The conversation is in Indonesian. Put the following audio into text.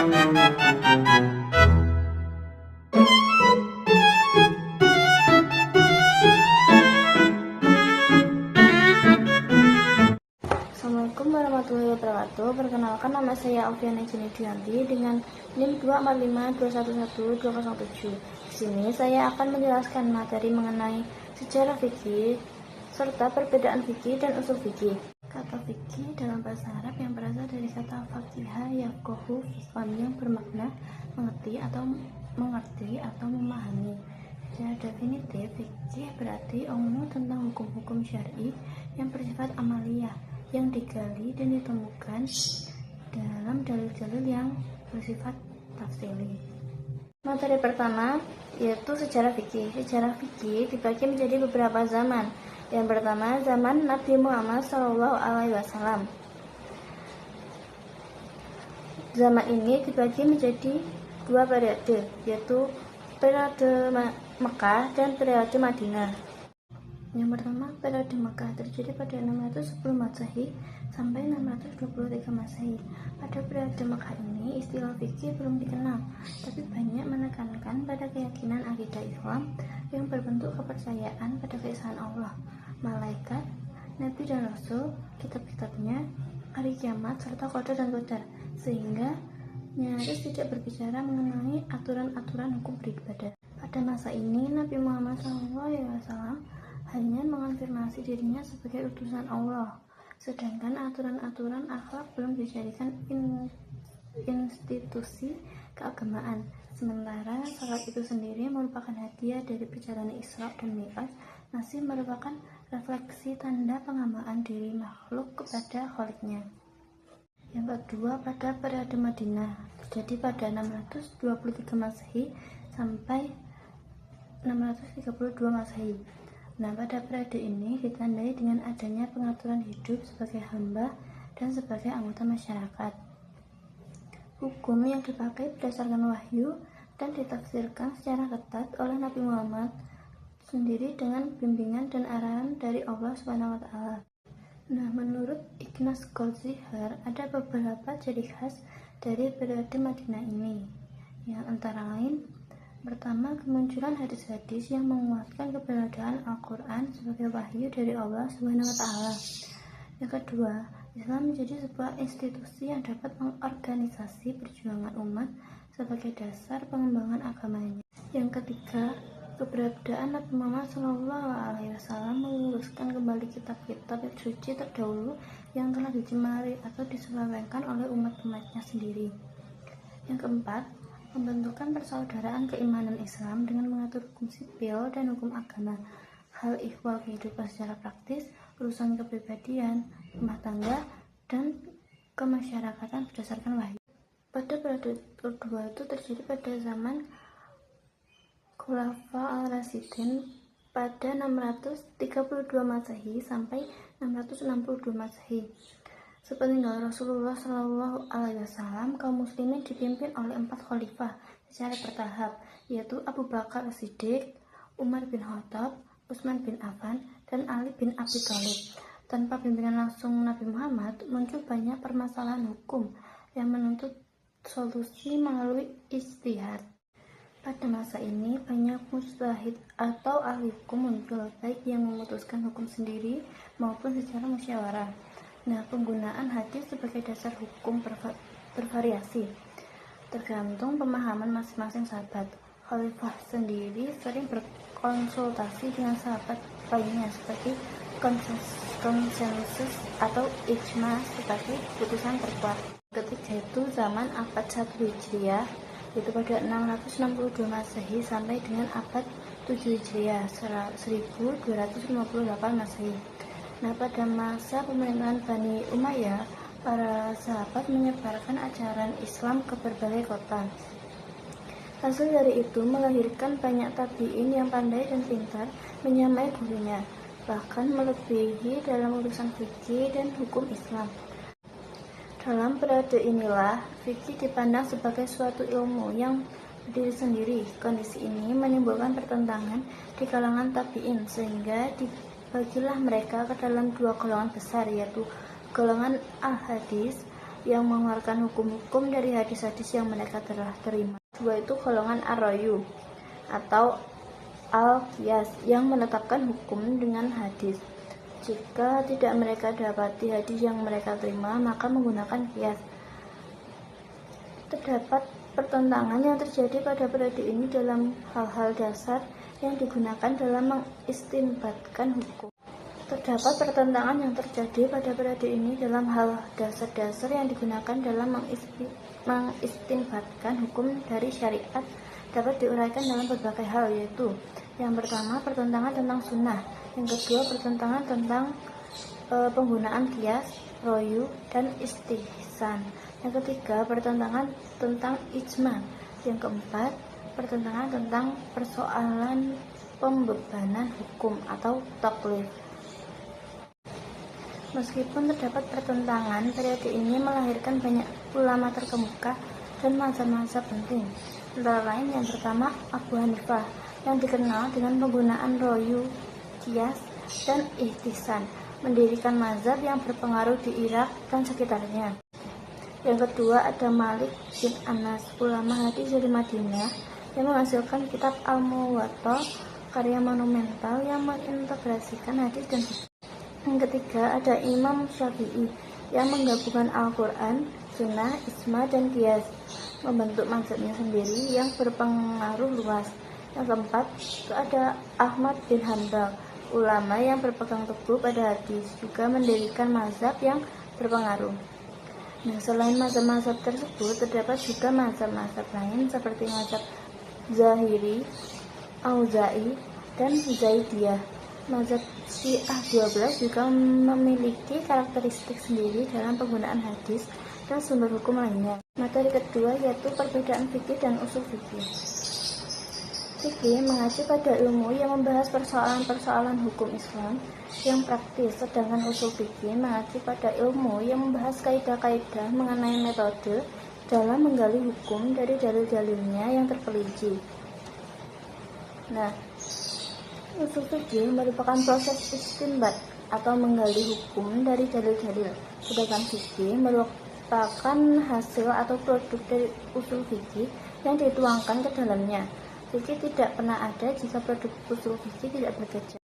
Assalamualaikum warahmatullahi wabarakatuh. Perkenalkan, nama saya Alfiana Junaidi dengan NIM 245211207. Di sini saya akan menjelaskan materi mengenai sejarah fikih serta perbedaan fikih dan usul fikih. Kata fikih dalam bahasa Arab yang berasal dari kata faqiha yafqahu fiqhan yang bermakna mengerti atau memahami. Secara definitif, fikih berarti ilmu tentang hukum-hukum syar'i yang bersifat amaliyah, yang digali dan ditemukan dalam dalil-dalil yang bersifat tafsili. Materi pertama yaitu sejarah fikih. Sejarah fikih dibagi menjadi beberapa zaman. Yang pertama, zaman Nabi Muhammad SAW. Zaman ini dibagi menjadi dua periode, yaitu periode Mekah dan periode Madinah. Yang pertama, periode Mekah terjadi pada 610 Masehi sampai 623 Masehi. Pada periode Mekah ini, istilah fikih belum dikenal, tapi banyak menekankan pada keyakinan akidah Islam yang berbentuk kepercayaan pada keesaan Allah, malaikat, nabi dan rasul, kitab-kitabnya, hari kiamat, serta qada dan qadar, sehingga nyaris tidak berbicara mengenai aturan-aturan hukum beribadah. Pada masa ini, Nabi Muhammad SAW hanya mengonfirmasi dirinya sebagai utusan Allah, sedangkan aturan-aturan akhlak belum dijadikan institusi keagamaan. Sementara salat itu sendiri merupakan hadiah dari perjalanan Isra dan Mi'raj, masih merupakan refleksi tanda penghambaan diri makhluk kepada Khaliknya. Yang kedua, pada periode Madinah terjadi pada 623 Masehi sampai 632 Masehi. Nah, pada periode ini ditandai dengan adanya pengaturan hidup sebagai hamba dan sebagai anggota masyarakat. Hukum yang dipakai berdasarkan wahyu dan ditafsirkan secara ketat oleh Nabi Muhammad sendiri dengan bimbingan dan arahan dari Allah SWT. Nah, menurut Ignaz Goldziher, ada beberapa ciri khas dari periode Madinah ini, yang antara lain: pertama, kemunculan hadis-hadis yang menguatkan keberadaan Al-Quran sebagai wahyu dari Allah SWT. Yang kedua, Islam menjadi sebuah institusi yang dapat mengorganisasi perjuangan umat sebagai dasar pengembangan agamanya. Yang ketiga, keberadaan Nabi Muhammad SAW meluruskan kembali kitab-kitab suci terdahulu yang telah dicemari atau diselewengkan oleh umat-umatnya sendiri. Yang keempat, pembentukan persaudaraan keimanan Islam dengan mengatur hukum sipil dan hukum agama, hal ihwal kehidupan secara praktis, urusan kepribadian, rumah tangga, dan kemasyarakatan berdasarkan wahyu. Pada periode kedua itu terjadi pada zaman Khulafa al-Rasyidin pada 632 Masehi sampai 662 Masehi. Sepeninggal Rasulullah SAW, kaum muslimin dipimpin oleh 4 khalifah secara bertahap, yaitu Abu Bakar As-Siddiq, Umar bin Khattab, Utsman bin Affan, dan Ali bin Abi Thalib. Tanpa pimpinan langsung Nabi Muhammad, muncul banyak permasalahan hukum yang menuntut solusi melalui ijtihad. Pada masa ini, banyak mujtahid atau ahli hukum muncul, baik yang memutuskan hukum sendiri maupun secara musyawarah. Nah, penggunaan hadis sebagai dasar hukum bervariasi, tergantung pemahaman masing-masing sahabat. Khalifah sendiri sering berkonsultasi dengan sahabat lainnya seperti konsensus atau ijma sebagai putusan terkuat. Ketiga itu zaman abad 1 Hijriah, yaitu pada 662 Masehi sampai dengan abad 7 Hijriah 1258 Masehi. Nah, pada masa pemerintahan Bani Umayyah, para sahabat menyebarkan ajaran Islam ke berbagai kota. Hasil dari itu melahirkan banyak tabi'in yang pandai dan pintar menyamai gurunya, bahkan melebihi dalam urusan fikih dan hukum Islam. Dalam periode inilah, fikih dipandang sebagai suatu ilmu yang berdiri sendiri. Kondisi ini menimbulkan pertentangan di kalangan tabi'in, sehingga dibagilah mereka ke dalam dua golongan besar, yaitu golongan al-hadis yang mengeluarkan hukum-hukum dari hadis-hadis yang mereka telah terima. Dua itu golongan ar-rayu atau al-qiyas yang menetapkan hukum dengan hadis. Jika tidak mereka dapati hadis yang mereka terima, maka menggunakan qiyas. Terdapat pertentangan yang terjadi pada periode ini dalam hal-hal dasar yang digunakan dalam mengistinbatkan hukum. Terdapat pertentangan yang terjadi pada periode ini dalam hal dasar-dasar yang digunakan dalam mengistinbatkan hukum dari syariat dapat diuraikan dalam berbagai hal, yaitu yang pertama pertentangan tentang sunnah, yang kedua pertentangan tentang penggunaan qiyas, royu, dan istihsan, yang ketiga pertentangan tentang ijma, yang keempat pertentangan tentang persoalan pembebanan hukum atau taklif. Meskipun terdapat pertentangan, periode ini melahirkan banyak ulama terkemuka dan mazhab-mazhab penting. Antara lain yang pertama Abu Hanifah yang dikenal dengan penggunaan royu, qiyas, dan ihtisan, mendirikan mazhab yang berpengaruh di Irak dan sekitarnya. Yang kedua ada Malik bin Anas, ulama hadis dari Madinah yang menghasilkan kitab Al-Muwatta, karya monumental yang mengintegrasikan hadis dan fikih. Yang ketiga ada Imam Syafi'i yang menggabungkan Al-Quran, Sunnah, Ijma, dan Qiyas, membentuk mazhabnya sendiri yang berpengaruh luas. Yang keempat ada Ahmad bin Hanbal, ulama yang berpegang teguh pada hadis, juga mendirikan mazhab yang berpengaruh. Nah, selain mazhab-mazhab tersebut, terdapat juga mazhab-mazhab lain seperti mazhab Zahiri, Auza'i, dan Zaidiyah. Mazhab Syiah 12 juga memiliki karakteristik sendiri dalam penggunaan hadis dan sumber hukum lainnya. Materi kedua yaitu perbedaan fikih dan usul fikih. Fikih mengacu pada ilmu yang membahas persoalan-persoalan hukum Islam yang praktis, sedangkan usul fikih mengacu pada ilmu yang membahas kaidah-kaidah mengenai metode dalam menggali hukum dari dalil-dalilnya yang terperinci. Nah, usul fikih merupakan proses istinbat atau menggali hukum dari dalil-dalil, sedangkan fikih merupakan hasil atau produk dari usul fikih yang dituangkan ke dalamnya. Fikih tidak pernah ada jika produk usul fikih tidak berkaca.